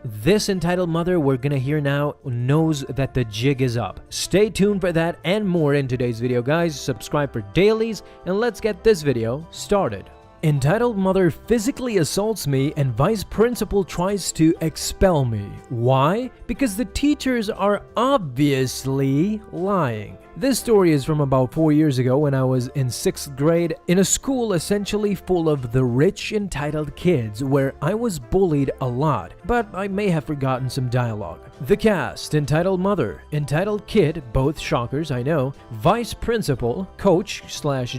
This entitled mother we're gonna hear now knows that the jig is up. Stay tuned for that and more in today's video, guys. Subscribe for dailies, and let's get this video started. Entitled mother physically assaults me and vice principal tries to expel me. Why? Because the teachers are obviously lying. This story is from about 4 years ago when I was in 6th grade in a school essentially full of the rich entitled kids where I was bullied a lot, but I may have forgotten some dialogue. The cast: entitled mother, entitled kid, both shockers I know, vice principal, coach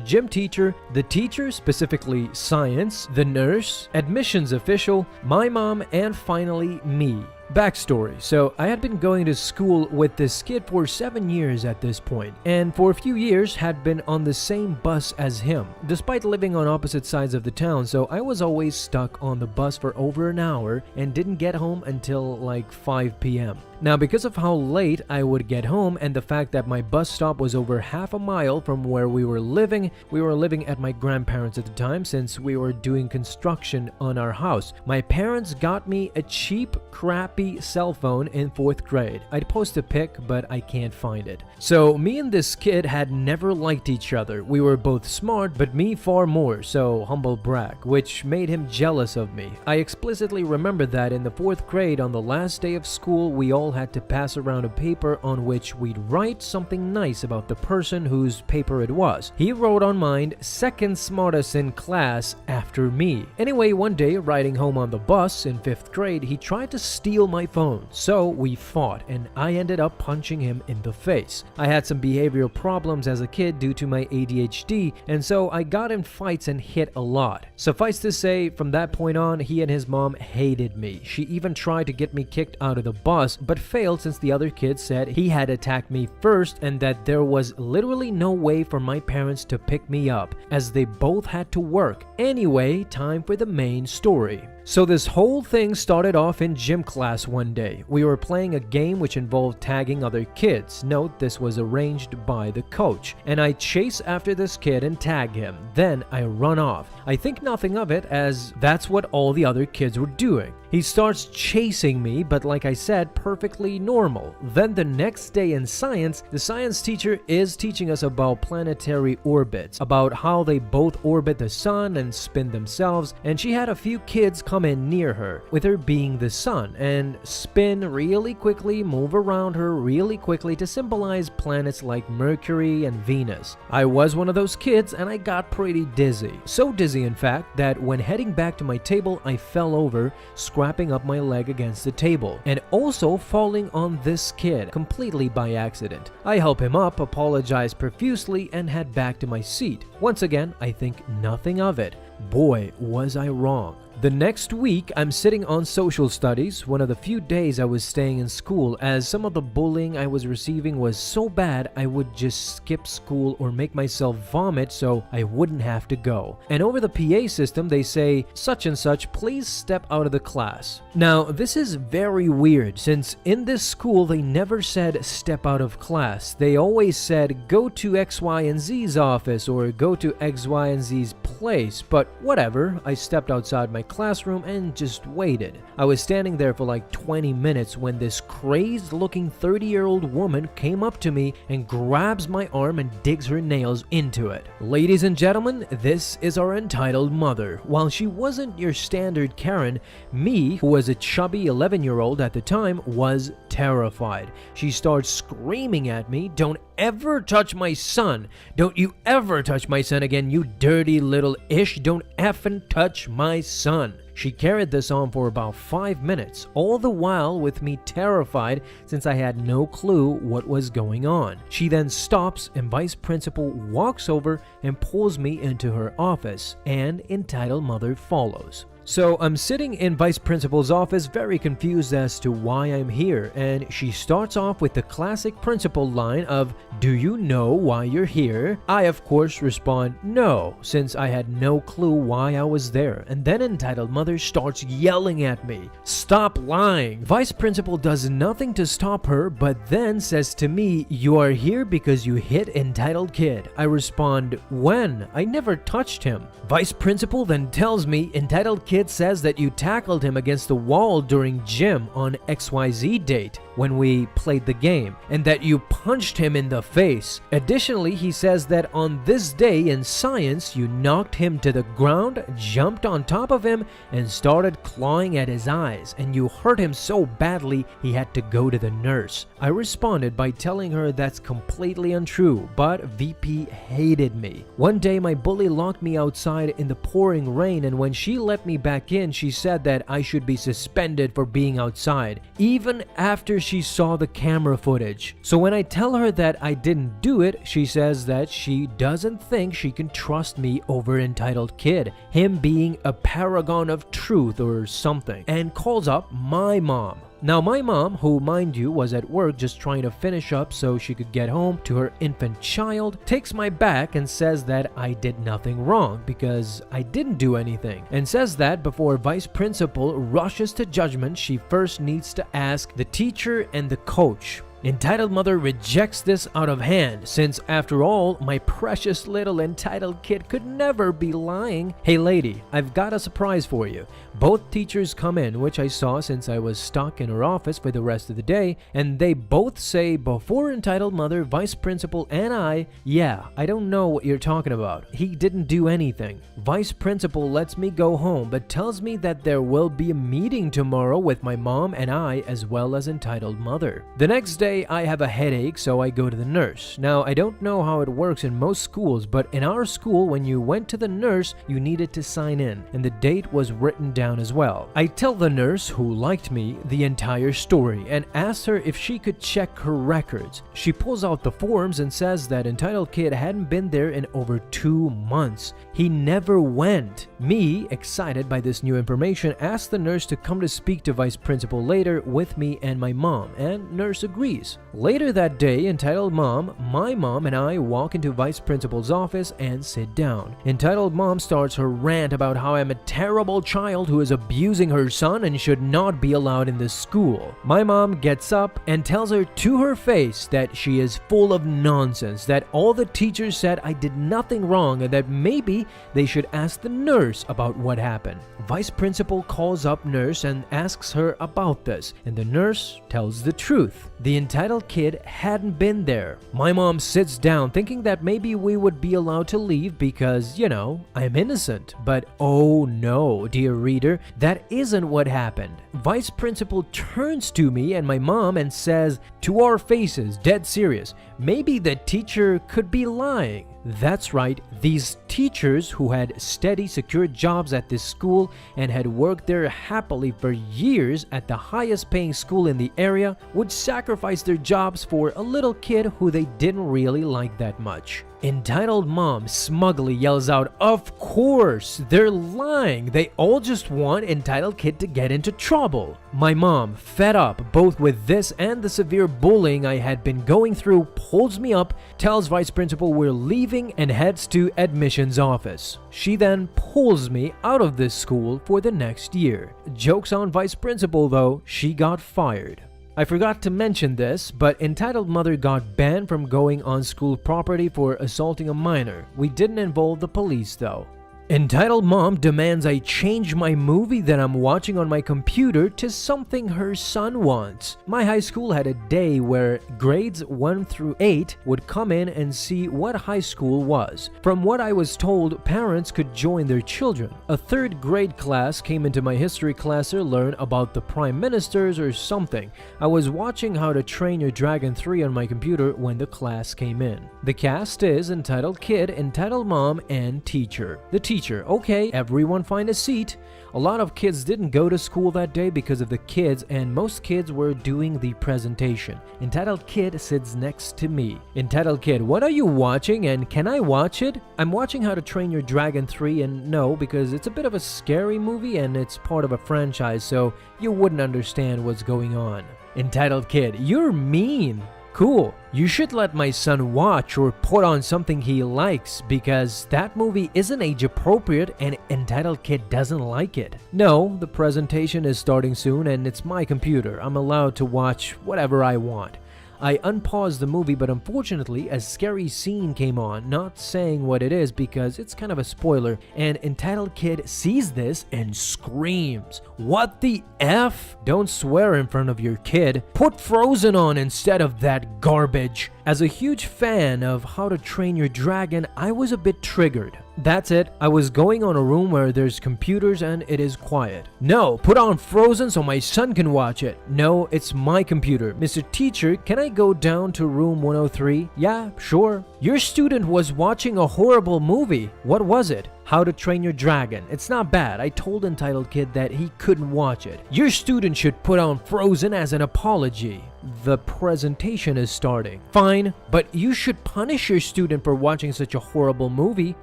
/ gym teacher, the teacher, specifically science, the nurse, admissions official, my mom, and finally me. Backstory: so I had been going to school with this kid for 7 years at this point, and for a few years had been on the same bus as him, despite living on opposite sides of the town, so I was always stuck on the bus for over an hour and didn't get home until like 5 p.m. Now, because of how late I would get home and the fact that my bus stop was over half a mile from where we were living at my grandparents' at the time since we were doing construction on our house. My parents got me a cheap, crappy cell phone in 4th grade. I'd post a pic, but I can't find it. So me and this kid had never liked each other. We were both smart, but me far more, so humble brag, which made him jealous of me. I explicitly remember that in the 4th grade, on the last day of school, we all had to pass around a paper on which we'd write something nice about the person whose paper it was. He wrote on mine, second smartest in class after me. Anyway, one day, riding home on the bus in 5th grade, he tried to steal my phone. So we fought, and I ended up punching him in the face. I had some behavioral problems as a kid due to my ADHD, and so I got in fights and hit a lot. Suffice to say, from that point on, he and his mom hated me. She even tried to get me kicked out of the bus, but failed since the other kid said he had attacked me first and that there was literally no way for my parents to pick me up, as they both had to work. Anyway, time for the main story. So this whole thing started off in gym class one day. We were playing a game which involved tagging other kids. Note, this was arranged by the coach. And I chase after this kid and tag him. Then I run off. I think nothing of it, as that's what all the other kids were doing. He starts chasing me, but like I said, perfectly normal. Then the next day in science, the science teacher is teaching us about planetary orbits, about how they both orbit the sun and spin themselves, and she had a few kids come in near her, with her being the sun, and spin really quickly, move around her really quickly to symbolize planets like Mercury and Venus. I was one of those kids and I got pretty dizzy. So dizzy in fact that when heading back to my table I fell over, scrapping up my leg against the table, and also falling on this kid completely by accident. I help him up, apologize profusely, and head back to my seat. Once again, I think nothing of it. Boy, was I wrong. The next week, I'm sitting on social studies, one of the few days I was staying in school, as some of the bullying I was receiving was so bad I would just skip school or make myself vomit so I wouldn't have to go. And over the PA system, they say, such and such, please step out of the class. Now, this is very weird, since in this school they never said step out of class. They always said go to X, Y, and Z's office or go to X, Y, and Z's place, but whatever. I stepped outside my classroom and just waited. I was standing there for like 20 minutes when this crazed looking 30-year-old woman came up to me and grabs my arm and digs her nails into it. Ladies and gentlemen, this is our entitled mother. While she wasn't your standard Karen, me, who was a chubby 11-year-old at the time, was terrified. She starts screaming at me, "Don't ever touch my son! Don't you ever touch my son again, you dirty little ish! Don't effing touch my son!" She carried this on for about 5 minutes, all the while with me terrified since I had no clue what was going on. She then stops and Vice Principal walks over and pulls me into her office, and entitled mother follows. So I'm sitting in Vice Principal's office very confused as to why I'm here, and she starts off with the classic principal line of, "Do you know why you're here?" I of course respond no, since I had no clue why I was there, and then entitled mother starts yelling at me, "Stop lying!" Vice Principal does nothing to stop her, but then says to me, "You are here because you hit entitled kid." I respond, "When? I never touched him." Vice Principal then tells me entitled Kid says that you tackled him against the wall during gym on XYZ date when we played the game, and that you punched him in the face. Additionally, he says that on this day in science, you knocked him to the ground, jumped on top of him, and started clawing at his eyes, and you hurt him so badly he had to go to the nurse. I responded by telling her that's completely untrue, but VP hated me. One day, my bully locked me outside in the pouring rain, and when she let me back in, she said that I should be suspended for being outside, even after she saw the camera footage. So when I tell her that I didn't do it, she says that she doesn't think she can trust me over Entitled Kid, him being a paragon of truth or something, and calls up my mom. Now my mom, who mind you was at work just trying to finish up so she could get home to her infant child, takes my back and says that I did nothing wrong because I didn't do anything, and says that before vice principal rushes to judgment, she first needs to ask the teacher and the coach. Entitled Mother rejects this out of hand, since after all, my precious little entitled kid could never be lying. Hey lady, I've got a surprise for you. Both teachers come in, which I saw since I was stuck in her office for the rest of the day, and they both say before Entitled Mother, Vice Principal, and I, yeah, I don't know what you're talking about. He didn't do anything. Vice Principal lets me go home, but tells me that there will be a meeting tomorrow with my mom and I, as well as Entitled Mother. The next day, I have a headache, so I go to the nurse. Now, I don't know how it works in most schools, but in our school, when you went to the nurse, you needed to sign in, and the date was written down as well. I tell the nurse, who liked me, the entire story, and asked her if she could check her records. She pulls out the forms and says that Entitled Kid hadn't been there in over 2 months. He never went. Me, excited by this new information, asked the nurse to come to speak to Vice Principal later with me and my mom, and nurse agrees. Later that day, Entitled Mom, my mom, and I walk into Vice Principal's office and sit down. Entitled Mom starts her rant about how I'm a terrible child who is abusing her son and should not be allowed in this school. My mom gets up and tells her to her face that she is full of nonsense, that all the teachers said I did nothing wrong, and that maybe they should ask the nurse about what happened. Vice Principal calls up nurse and asks her about this, and the nurse tells the truth. The Entitled Kid hadn't been there. My mom sits down thinking that maybe we would be allowed to leave because, you know, I'm innocent. But oh no, dear reader, that isn't what happened. Vice Principal turns to me and my mom and says, to our faces, dead serious, maybe the teacher could be lying. That's right, these teachers who had steady, secure jobs at this school and had worked there happily for years at the highest paying school in the area would sacrifice their jobs for a little kid who they didn't really like that much. Entitled Mom smugly yells out, of course, they're lying. They all just want Entitled Kid to get into trouble. My mom, fed up both with this and the severe bullying I had been going through, pulls me up, tells Vice Principal we're leaving, and heads to admissions office. She then pulls me out of this school for the next year. Joke's on Vice Principal though, she got fired. I forgot to mention this, but Entitled Mother got banned from going on school property for assaulting a minor. We didn't involve the police though. Entitled Mom demands I change my movie that I'm watching on my computer to something her son wants. My high school had a day where grades 1 through 8 would come in and see what high school was. From what I was told, parents could join their children. A 3rd grade class came into my history class to learn about the prime ministers or something. I was watching How to Train Your Dragon 3 on my computer when the class came in. The cast is Entitled Kid, Entitled Mom, and Teacher. The teacher, okay, everyone find a seat. A lot of kids didn't go to school that day because of the kids, and most kids were doing the presentation. Entitled Kid sits next to me. Entitled Kid, what are you watching and can I watch it? I'm watching How to Train Your Dragon 3, and no, because it's a bit of a scary movie and it's part of a franchise, so you wouldn't understand what's going on. Entitled Kid, you're mean. Cool. You should let my son watch or put on something he likes because that movie isn't age appropriate and Entitled Kid doesn't like it. No, the presentation is starting soon and it's my computer. I'm allowed to watch whatever I want. I unpaused the movie, but unfortunately a scary scene came on, not saying what it is because it's kind of a spoiler, and entitled kid sees this and screams, "What the F? Don't swear in front of your kid. Put Frozen on instead of that garbage." As a huge fan of How to Train Your Dragon, I was a bit triggered. That's it, I was going on a room where there's computers and it is quiet. "No, put on Frozen so my son can watch it." "No, it's my computer. Mr. Teacher, can I go down to room 103? "Yeah, sure." "Your student was watching a horrible movie." "What was it?" "How to Train Your Dragon. It's not bad." I told entitled kid that he couldn't watch it. "Your student should put on Frozen as an apology." The presentation is starting. "Fine, but you should punish your student for watching such a horrible movie."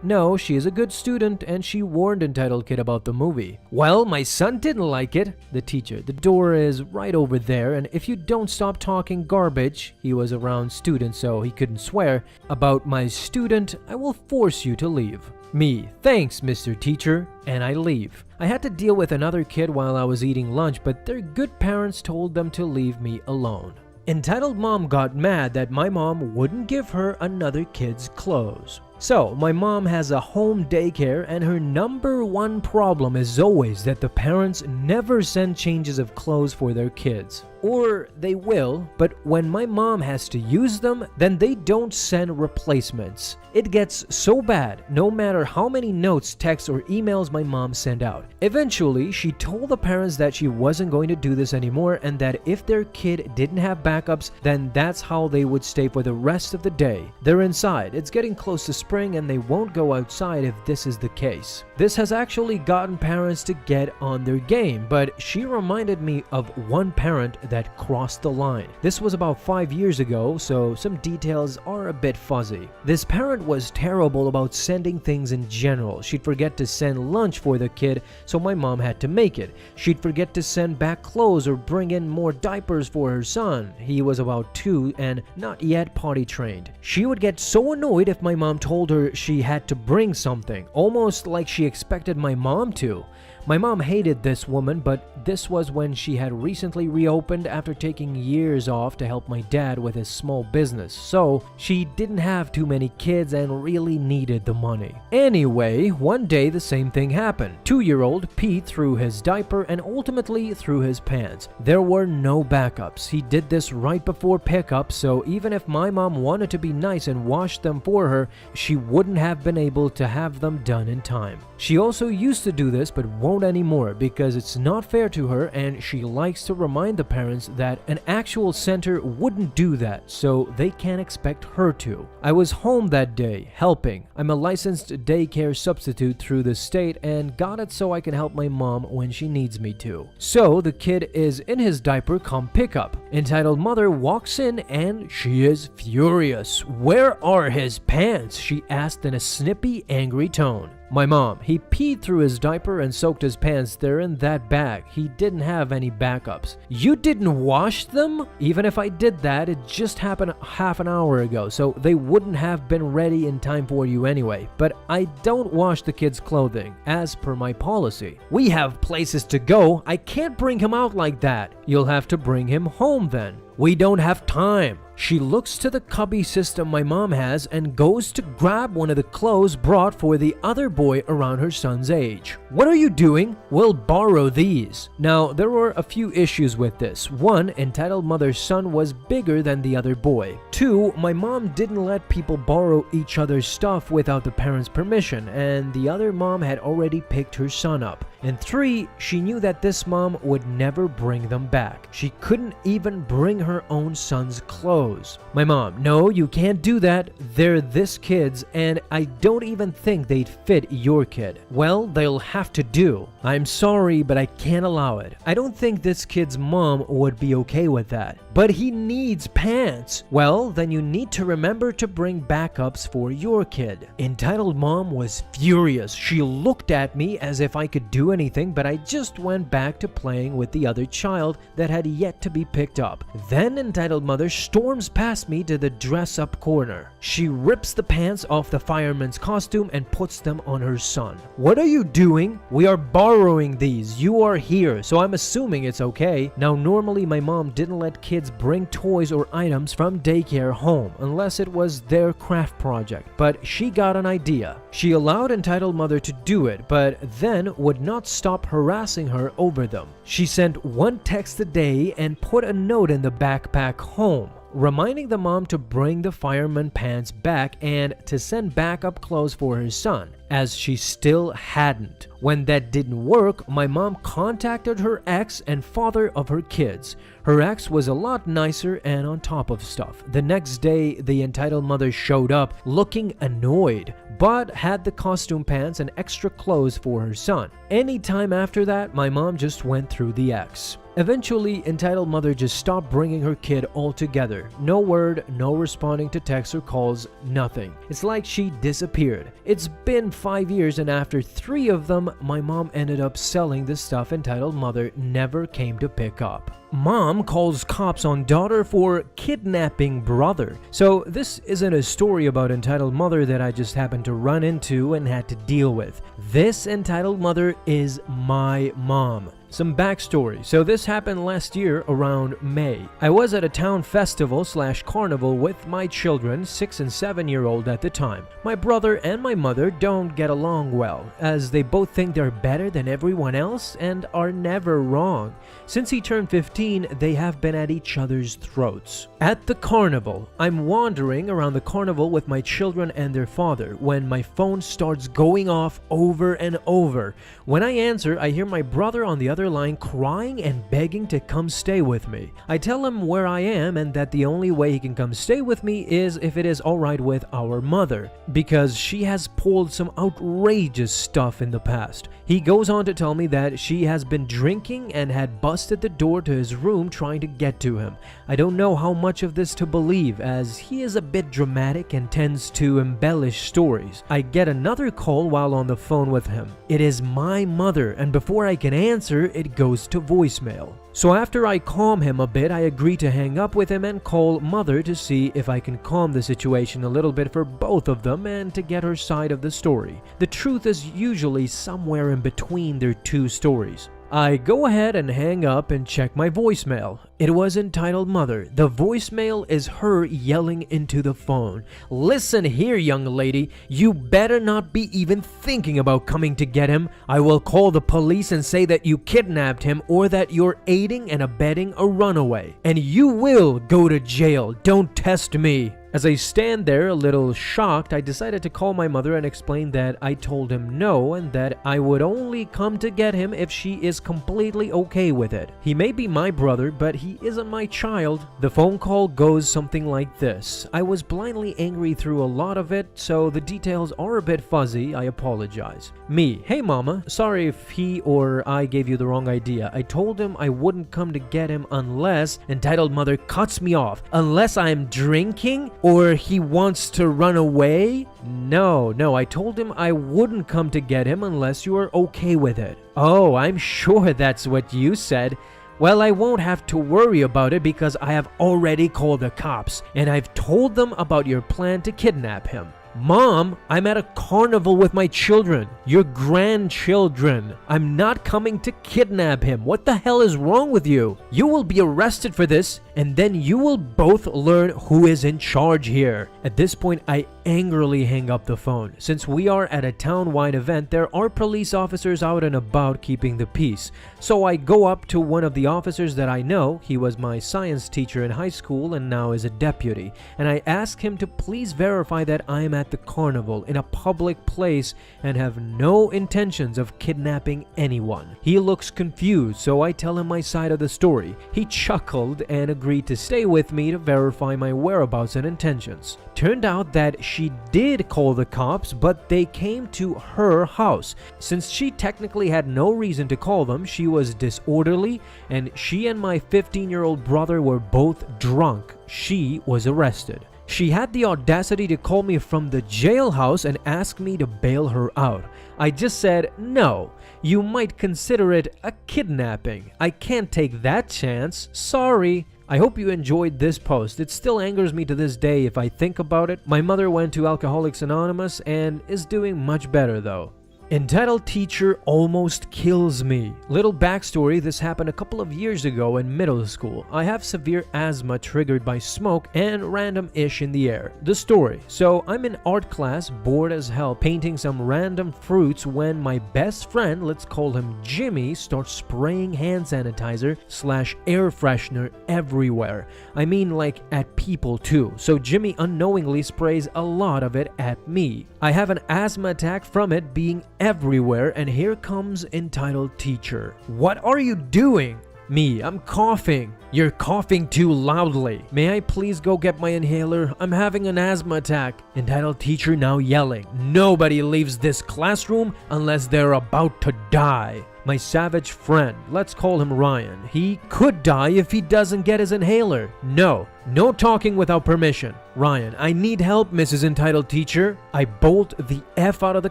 "No, she is a good student and she warned entitled kid about the movie." "Well, my son didn't like it." The teacher, "The door is right over there, and if you don't stop talking garbage," he was around students so he couldn't swear, "about my student, I will force you to leave." Me, "Thanks, Mr. Teacher," and I leave. I had to deal with another kid while I was eating lunch, but their good parents told them to leave me alone. Entitled mom got mad that my mom wouldn't give her another kid's clothes. So, my mom has a home daycare and her number one problem is always that the parents never send changes of clothes for their kids. Or they will, but when my mom has to use them, then they don't send replacements. It gets so bad no matter how many notes, texts, or emails my mom sent out. Eventually, she told the parents that she wasn't going to do this anymore and that if their kid didn't have backups, then that's how they would stay for the rest of the day. They're inside, it's getting close to spring, and they won't go outside if this is the case. This has actually gotten parents to get on their game, but she reminded me of one parent that crossed the line. This was about 5 years ago, so some details are a bit fuzzy. This parent was terrible about sending things in general. She'd forget to send lunch for the kid, so my mom had to make it. She'd forget to send back clothes or bring in more diapers for her son. He was about 2 and not yet potty trained. She would get so annoyed if my mom told her she had to bring something, almost like she expected my mom to. My mom hated this woman, but this was when she had recently reopened after taking years off to help my dad with his small business, so she didn't have too many kids and really needed the money. Anyway, one day the same thing happened. 2-year-old peed through his diaper and ultimately through his pants. There were no backups. He did this right before pickup, so even if my mom wanted to be nice and wash them for her, she wouldn't have been able to have them done in time. She also used to do this but won't anymore because it's not fair to her, and she likes to remind the parents that an actual center wouldn't do that, so they can't expect her to. I was home that day helping. I'm a licensed daycare substitute through the state and got it so I can help my mom when she needs me to. So the kid is in his diaper come pickup. Entitled mother walks in and she is furious. "Where are his pants?" she asked in a snippy, angry tone. My mom, "He peed through his diaper and soaked his pants. They're in that bag. He didn't have any backups." "You didn't wash them?" "Even if I did that, it just happened half an hour ago, so they wouldn't have been ready in time for you anyway. But I don't wash the kid's clothing, as per my policy." "We have places to go. I can't bring him out like that." "You'll have to bring him home then." "We don't have time." She looks to the cubby system my mom has and goes to grab one of the clothes brought for the other boy around her son's age. "What are you doing?" "We'll borrow these." Now, there were a few issues with this. 1, entitled mother's son was bigger than the other boy. 2, my mom didn't let people borrow each other's stuff without the parents' permission, and the other mom had already picked her son up. And 3, she knew that this mom would never bring them back. She couldn't even bring her own son's clothes. My mom, "No, you can't do that. They're this kid's, and I don't even think they'd fit your kid." "Well, they'll have to do." "I'm sorry, but I can't allow it. I don't think this kid's mom would be okay with that." "But he needs pants." "Well, then you need to remember to bring backups for your kid." Entitled mom was furious. She looked at me as if I could do do anything, but I just went back to playing with the other child that had yet to be picked up. Then entitled mother storms past me to the dress-up corner. She rips the pants off the fireman's costume and puts them on her son. "What are you doing? We are borrowing these. You are here, so I'm assuming it's okay." Now, normally my mom didn't let kids bring toys or items from daycare home unless it was their craft project, but she got an idea. She allowed entitled mother to do it, but then would not stop harassing her over them. She sent one text a day and put a note in the backpack home, reminding the mom to bring the fireman pants back and to send backup clothes for her son, as she still hadn't. When that didn't work, my mom contacted her ex and father of her kids. Her ex was a lot nicer and on top of stuff. The next day, the entitled mother showed up looking annoyed, but had the costume pants and extra clothes for her son. Anytime after that, my mom just went through the ex. Eventually, entitled mother just stopped bringing her kid altogether. No word, no responding to texts or calls, nothing. It's like she disappeared. It's been 5 years, and after 3 of them, my mom ended up selling the stuff entitled mother never came to pick up. Mom calls cops on daughter for kidnapping brother. So this isn't a story about entitled mother that I just happened to run into and had to deal with. This entitled mother is my mom. Some backstory. So this happened last year around May. I was at a town festival/carnival with my children, 6 and 7-year-old at the time. My brother and my mother don't get along well, as they both think they're better than everyone else and are never wrong. Since he turned 15, they have been at each other's throats. At the carnival, I'm wandering around the carnival with my children and their father when my phone starts going off over and over. When I answer, I hear my brother on the other line crying and begging to come stay with me. I tell him where I am and that the only way he can come stay with me is if it is alright with our mother, because she has pulled some outrageous stuff in the past. He goes on to tell me that she has been drinking and had busted the door to his room trying to get to him. I don't know how much of this to believe, as he is a bit dramatic and tends to embellish stories. I get another call while on the phone with him. It is my mother, and before I can answer, it goes to voicemail. So after I calm him a bit, I agree to hang up with him and call mother to see if I can calm the situation a little bit for both of them and to get her side of the story. The truth is usually somewhere in between their two stories. I go ahead and hang up and check my voicemail. It was entitled mother. The voicemail is her yelling into the phone. "Listen here, young lady. You better not be even thinking about coming to get him. I will call the police and say that you kidnapped him or that you're aiding and abetting a runaway. And you will go to jail. Don't test me." As I stand there a little shocked, I decided to call my mother and explain that I told him no and that I would only come to get him if she is completely okay with it. He may be my brother, but he isn't my child. The phone call goes something like this. I was blindly angry through a lot of it, so the details are a bit fuzzy. I apologize. Me: "Hey mama, sorry if he or I gave you the wrong idea. I told him I wouldn't come to get him unless," entitled mother cuts me off, "unless I'm drinking or he wants to run away? No, I told him I wouldn't come to get him unless you are okay with it." "Oh, I'm sure that's what you said. Well, I won't have to worry about it because I have already called the cops and I've told them about your plan to kidnap him." "Mom, I'm at a carnival with my children, your grandchildren. I'm not coming to kidnap him. What the hell is wrong with you? You will be arrested for this, and then you will both learn who is in charge here." At this point, I angrily hang up the phone. Since we are at a town-wide event, there are police officers out and about keeping the peace. So I go up to one of the officers that I know. He was my science teacher in high school and now is a deputy. And I ask him to please verify that I am at the carnival in a public place and have no intentions of kidnapping anyone. He looks confused, so I tell him my side of the story. He chuckled and agreed to stay with me to verify my whereabouts and intentions. Turned out that she did call the cops, but they came to her house. Since she technically had no reason to call them, she was disorderly, and she and my 15-year-old brother were both drunk. She was arrested. She had the audacity to call me from the jailhouse and ask me to bail her out. I just said, no, you might consider it a kidnapping. I can't take that chance. Sorry. I hope you enjoyed this post. It still angers me to this day if I think about it. My mother went to Alcoholics Anonymous and is doing much better though. Entitled teacher almost kills me. Little backstory, this happened a couple of years ago in middle school. I have severe asthma triggered by smoke and random ish in the air. The story. So I'm in art class, bored as hell, painting some random fruits when my best friend, let's call him Jimmy, starts spraying hand sanitizer / air freshener everywhere. I mean like at people too. So Jimmy unknowingly sprays a lot of it at me. I have an asthma attack from it being everywhere, and here comes entitled teacher. What are you doing? Me, I'm coughing. You're coughing too loudly. May I please go get my inhaler? I'm having an asthma attack. Entitled teacher now yelling. Nobody leaves this classroom unless they're about to die. My savage friend, let's call him Ryan. He could die if he doesn't get his inhaler. No talking without permission. Ryan, I need help, Mrs. Entitled Teacher. I bolt the F out of the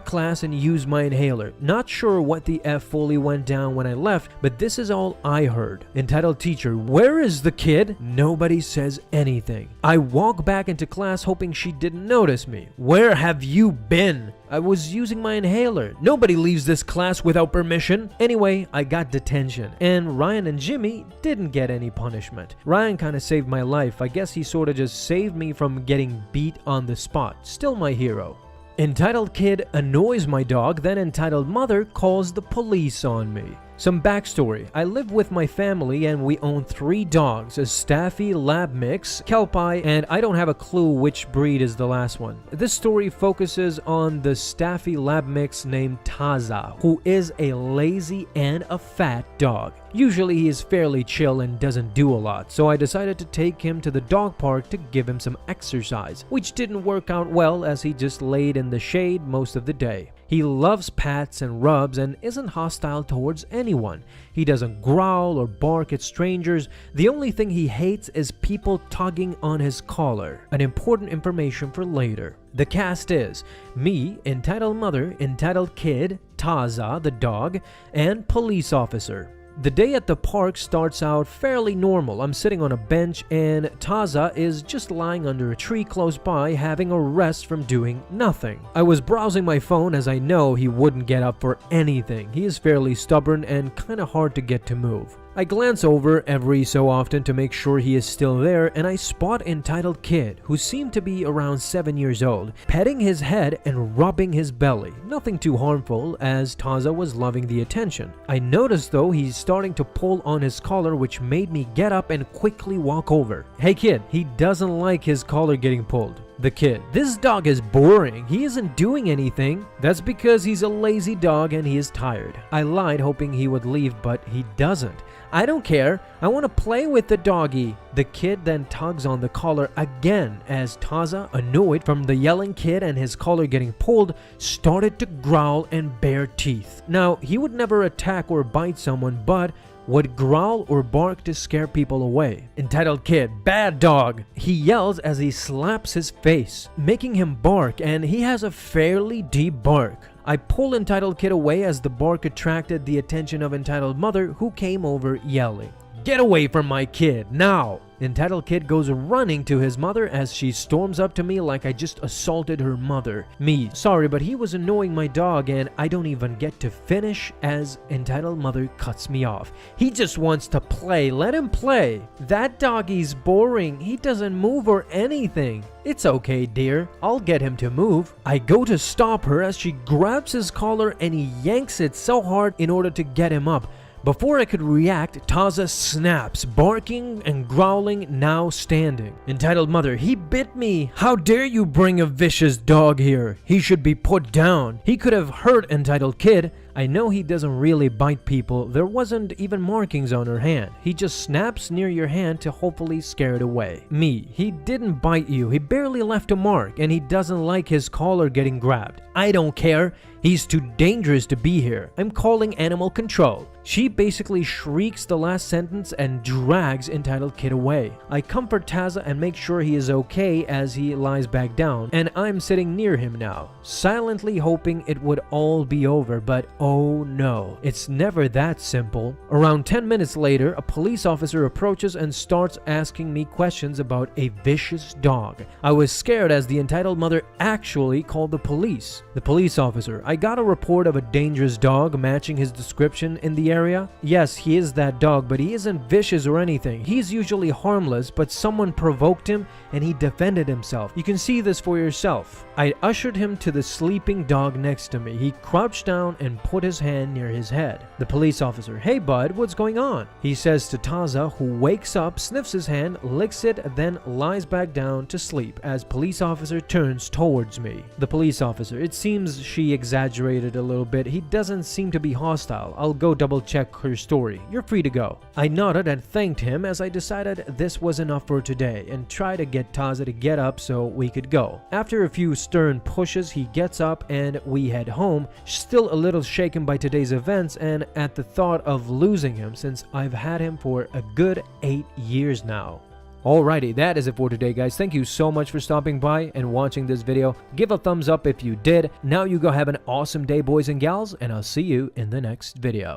class and use my inhaler. Not sure what the F fully went down when I left, but this is all I heard. Entitled Teacher, where is the kid? Nobody says anything. I walk back into class hoping she didn't notice me. Where have you been? I was using my inhaler. Nobody leaves this class without permission. Anyway, I got detention, and Ryan and Jimmy didn't get any punishment. Ryan kind of saved my life. I guess he sort of just saved me from getting beat on the spot. Still my hero. Entitled kid annoys my dog, then entitled mother calls the police on me. Some backstory. I live with my family and we own 3 dogs, a Staffy Lab Mix, Kelpie, and I don't have a clue which breed is the last one. This story focuses on the Staffy Lab Mix named Taza, who is a lazy and a fat dog. Usually he is fairly chill and doesn't do a lot, so I decided to take him to the dog park to give him some exercise, which didn't work out well as he just laid in the shade most of the day. He loves pats and rubs and isn't hostile towards anyone. He doesn't growl or bark at strangers. The only thing he hates is people tugging on his collar. An important information for later. The cast is me, entitled mother, entitled kid, Taza, the dog, and police officer. The day at the park starts out fairly normal. I'm sitting on a bench and Taza is just lying under a tree close by having a rest from doing nothing. I was browsing my phone as I know he wouldn't get up for anything. He is fairly stubborn and kinda hard to get to move. I glance over every so often to make sure he is still there, and I spot entitled kid, who seemed to be around 7 years old, petting his head and rubbing his belly. Nothing too harmful, as Taza was loving the attention. I noticed though he's starting to pull on his collar, which made me get up and quickly walk over. Hey kid, he doesn't like his collar getting pulled. The kid, this dog is boring. He isn't doing anything. That's because he's a lazy dog and he is tired. I lied hoping he would leave, but he doesn't. I don't care. I want to play with the doggy. The kid then tugs on the collar again as Taza, annoyed from the yelling kid and his collar getting pulled, started to growl and bare teeth. Now, he would never attack or bite someone, but would growl or bark to scare people away. Entitled kid, bad dog. He yells as he slaps his face, making him bark, and he has a fairly deep bark. I pull entitled kid away as the bark attracted the attention of entitled mother, who came over yelling. Get away from my kid, now! Entitled kid goes running to his mother as she storms up to me like I just assaulted her mother. Me, sorry, but he was annoying my dog and I don't even get to finish as entitled mother cuts me off. He just wants to play, let him play. That doggy's boring, he doesn't move or anything. It's okay, dear, I'll get him to move. I go to stop her as she grabs his collar and he yanks it so hard in order to get him up. Before I could react, Taza snaps, barking and growling, now standing. Entitled mother, he bit me. How dare you bring a vicious dog here? He should be put down. He could have hurt entitled kid. I know he doesn't really bite people. There wasn't even markings on her hand. He just snaps near your hand to hopefully scare it away. Me, he didn't bite you. He barely left a mark and he doesn't like his collar getting grabbed. I don't care. He's too dangerous to be here. I'm calling animal control. She basically shrieks the last sentence and drags Entitled Kid away. I comfort Taza and make sure he is okay as he lies back down, and I'm sitting near him now, silently hoping it would all be over, but oh no, it's never that simple. Around 10 minutes later, a police officer approaches and starts asking me questions about a vicious dog. I was scared as the entitled mother actually called the police. The police officer, I got a report of a dangerous dog matching his description in the area. Yes, he is that dog, but he isn't vicious or anything. He's usually harmless, but someone provoked him and he defended himself. You can see this for yourself. I ushered him to the sleeping dog next to me. He crouched down and put his hand near his head. The police officer, hey bud, what's going on? He says to Taza, who wakes up, sniffs his hand, licks it, then lies back down to sleep as police officer turns towards me. The police officer, it seems she exaggerated a little bit. He doesn't seem to be hostile. I'll go double check her story. You're free to go. I nodded and thanked him as I decided this was enough for today and tried to get Taza to get up so we could go. After a few stern pushes, he gets up and we head home, still a little shaken by today's events and at the thought of losing him since I've had him for a good 8 years now. Alrighty, that is it for today, guys. Thank you so much for stopping by and watching this video. Give a thumbs up if you did. Now you go have an awesome day, boys and gals, and I'll see you in the next video.